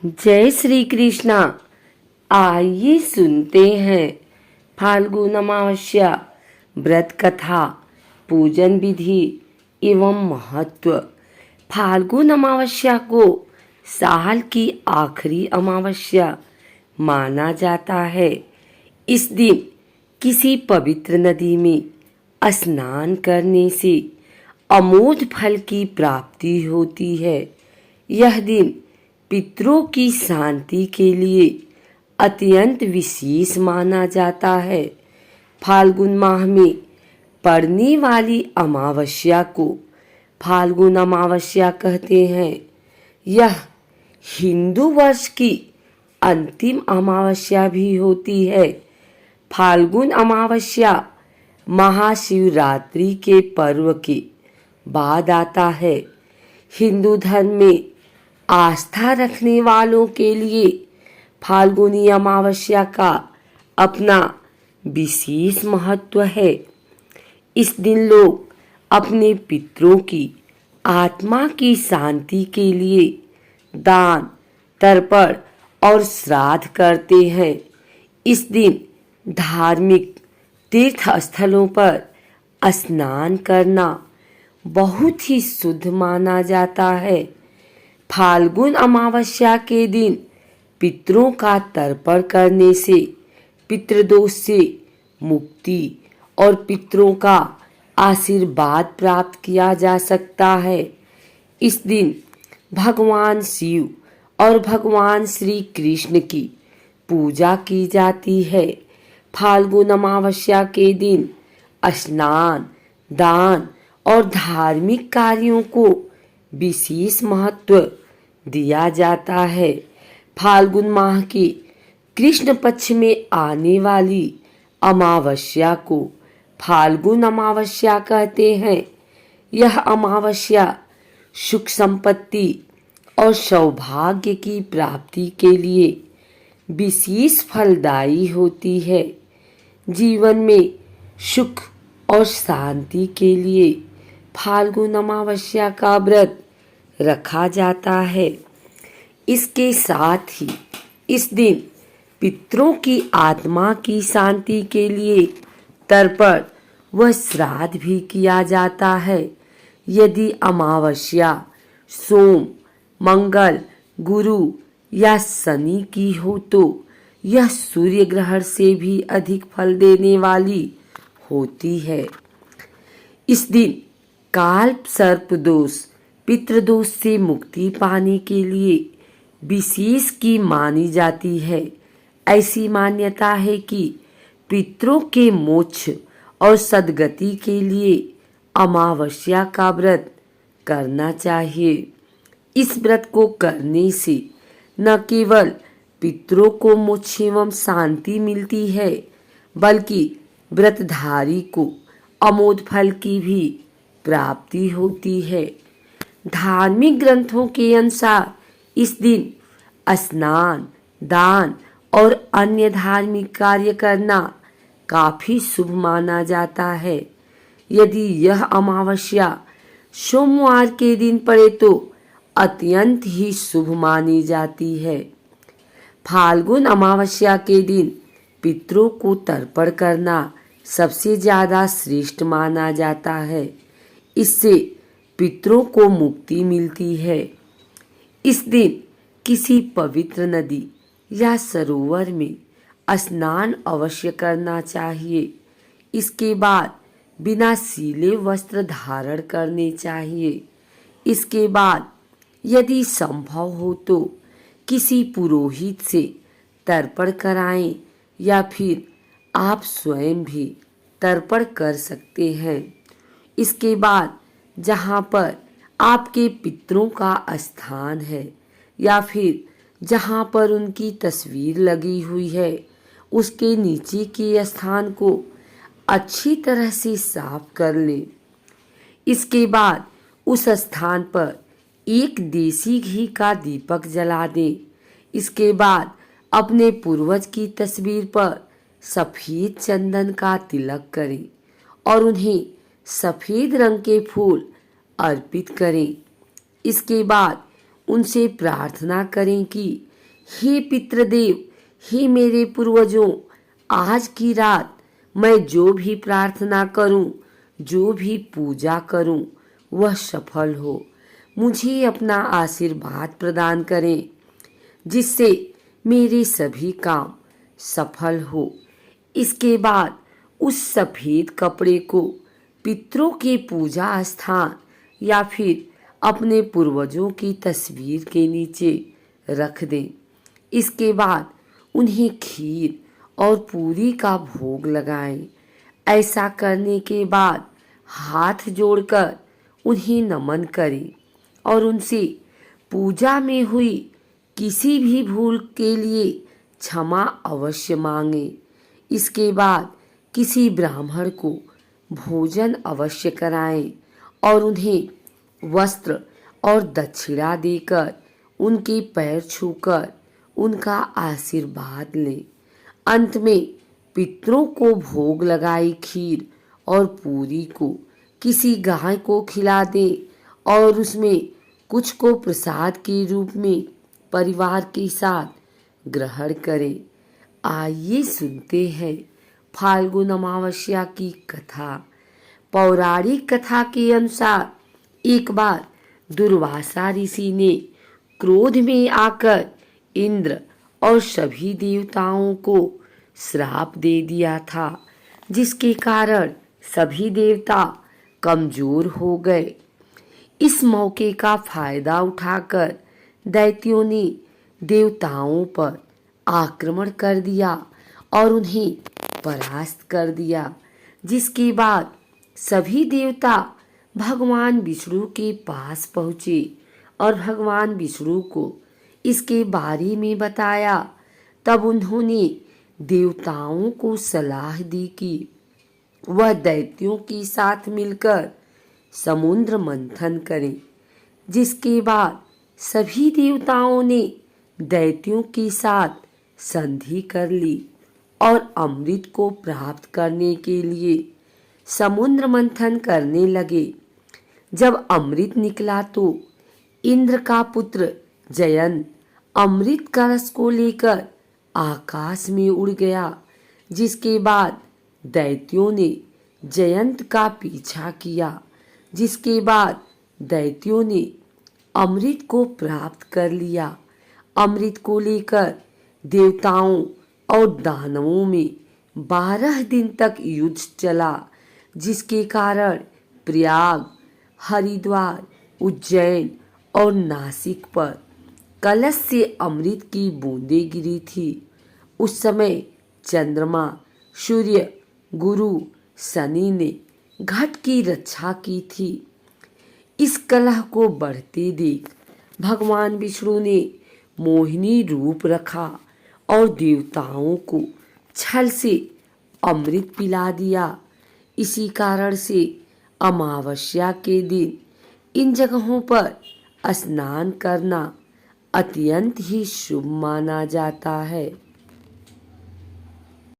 जय श्री कृष्णा। आइए सुनते हैं फाल्गुन अमावस्या व्रत कथा, पूजन विधि एवं महत्व। फाल्गुन अमावस्या को साल की आखिरी अमावस्या माना जाता है। इस दिन किसी पवित्र नदी में स्नान करने से अमोघ फल की प्राप्ति होती है। यह दिन पितरों की शांति के लिए अत्यंत विशेष माना जाता है। फाल्गुन माह में पड़ने वाली अमावस्या को फाल्गुन अमावस्या कहते हैं। यह हिंदू वर्ष की अंतिम अमावस्या भी होती है। फाल्गुन अमावस्या महाशिवरात्रि के पर्व के बाद आता है। हिंदू धर्म में आस्था रखने वालों के लिए फाल्गुनी अमावस्या का अपना विशेष महत्व है। इस दिन लोग अपने पितरों की आत्मा की शांति के लिए दान, तर्पण और श्राद्ध करते हैं। इस दिन धार्मिक तीर्थ स्थलों पर स्नान करना बहुत ही शुद्ध माना जाता है। फाल्गुन अमावस्या के दिन पितरों का तर्पण करने से पितृदोष से मुक्ति और पितरों का आशीर्वाद प्राप्त किया जा सकता है। इस दिन भगवान शिव और भगवान श्री कृष्ण की पूजा की जाती है। फाल्गुन अमावस्या के दिन स्नान, दान और धार्मिक कार्यों को विशेष महत्व दिया जाता है। फाल्गुन माह की कृष्ण पक्ष में आने वाली अमावस्या को फाल्गुन अमावस्या कहते हैं। यह अमावस्या सुख संपत्ति और सौभाग्य की प्राप्ति के लिए विशेष फलदायी होती है। जीवन में सुख और शांति के लिए फाल्गुन अमावस्या का व्रत रखा जाता है। इसके साथ ही इस दिन पितरों की आत्मा की शांति के लिए तर्पण व श्राद्ध भी किया जाता है। यदि अमावस्या सोम, मंगल, गुरु या शनि की हो तो यह सूर्य ग्रहण से भी अधिक फल देने वाली होती है। इस दिन काल सर्प दोष, पितृदोष से मुक्ति पाने के लिए विशेष की मानी जाती है। ऐसी मान्यता है कि पितरों के मोक्ष और सद्गति के लिए अमावस्या का व्रत करना चाहिए। इस व्रत को करने से न केवल पितरों को मोक्ष एवं शांति मिलती है, बल्कि व्रतधारी को अमोघ फल की भी प्राप्ति होती है। धार्मिक ग्रंथों के अनुसार इस दिन स्नान, दान और अन्य धार्मिक कार्य करना काफी शुभ माना जाता है। यदि यह अमावस्या सोमवार के दिन पड़े तो अत्यंत ही शुभ मानी जाती है। फाल्गुन अमावस्या के दिन पितरों को तर्पण करना सबसे ज्यादा श्रेष्ठ माना जाता है। इससे पितरों को मुक्ति मिलती है। इस दिन किसी पवित्र नदी या सरोवर में स्नान अवश्य करना चाहिए। इसके बाद बिना सीले वस्त्र धारण करने चाहिए। इसके बाद यदि संभव हो तो किसी पुरोहित से तर्पण कराएं या फिर आप स्वयं भी तर्पण कर सकते हैं। इसके बाद जहाँ पर आपके पितरों का स्थान है या फिर जहाँ पर उनकी तस्वीर लगी हुई है, उसके नीचे के स्थान को अच्छी तरह से साफ कर लें। इसके बाद उस स्थान पर एक देसी घी का दीपक जला दें। इसके बाद अपने पूर्वज की तस्वीर पर सफेद चंदन का तिलक करें और उन्हें सफेद रंग के फूल अर्पित करें। इसके बाद उनसे प्रार्थना करें कि हे पितृदेव, हे मेरे पूर्वजों, आज की रात मैं जो भी प्रार्थना करूं, जो भी पूजा करूं, वह सफल हो। मुझे अपना आशीर्वाद प्रदान करें, जिससे मेरे सभी काम सफल हो। इसके बाद उस सफेद कपड़े को पितरों के पूजा स्थान या फिर अपने पूर्वजों की तस्वीर के नीचे रख दें। इसके बाद उन्हें खीर और पूरी का भोग लगाएं। ऐसा करने के बाद हाथ जोड़कर उन्हें नमन करें और उनसे पूजा में हुई किसी भी भूल के लिए क्षमा अवश्य मांगे। इसके बाद किसी ब्राह्मण को भोजन अवश्य कराएं और उन्हें वस्त्र और दक्षिणा देकर उनके पैर छूकर उनका आशीर्वाद लें। अंत में पितरों को भोग लगाई खीर और पूरी को किसी गाय को खिला दें और उसमें कुछ को प्रसाद के रूप में परिवार के साथ ग्रहण करें। आइए सुनते हैं फाल्गुन अमावस्या की कथा। पौराणिक कथा के अनुसार एक बार दुर्वासा ऋषि ने क्रोध में आकर इंद्र और सभी देवताओं को श्राप दे दिया था, जिसके कारण सभी देवता कमजोर हो गए। इस मौके का फायदा उठाकर दैत्यों ने देवताओं पर आक्रमण कर दिया और उन्हें परास्त कर दिया, जिसके बाद सभी देवता भगवान विष्णु के पास पहुँचे और भगवान विष्णु को इसके बारे में बताया। तब उन्होंने देवताओं को सलाह दी कि वह दैत्यों के साथ मिलकर समुद्र मंथन करें, जिसके बाद सभी देवताओं ने दैत्यों के साथ संधि कर ली और अमृत को प्राप्त करने के लिए समुद्र मंथन करने लगे। जब अमृत निकला तो इंद्र का पुत्र जयंत अमृत कलश को लेकर आकाश में उड़ गया, जिसके बाद दैत्यों ने जयंत का पीछा किया, जिसके बाद दैत्यों ने अमृत को प्राप्त कर लिया। अमृत को लेकर देवताओं और दानवों में 12 दिन तक युद्ध चला, जिसके कारण प्रयाग, हरिद्वार, उज्जैन और नासिक पर कलश से अमृत की बूंदें गिरी थी। उस समय चंद्रमा, सूर्य, गुरु, शनि ने घट की रक्षा की थी। इस कलह को बढ़ते देख भगवान विष्णु ने मोहिनी रूप रखा और देवताओं को छल से अमृत पिला दिया। इसी कारण से अमावस्या के दिन इन जगहों पर स्नान करना अत्यंत ही शुभ माना जाता है।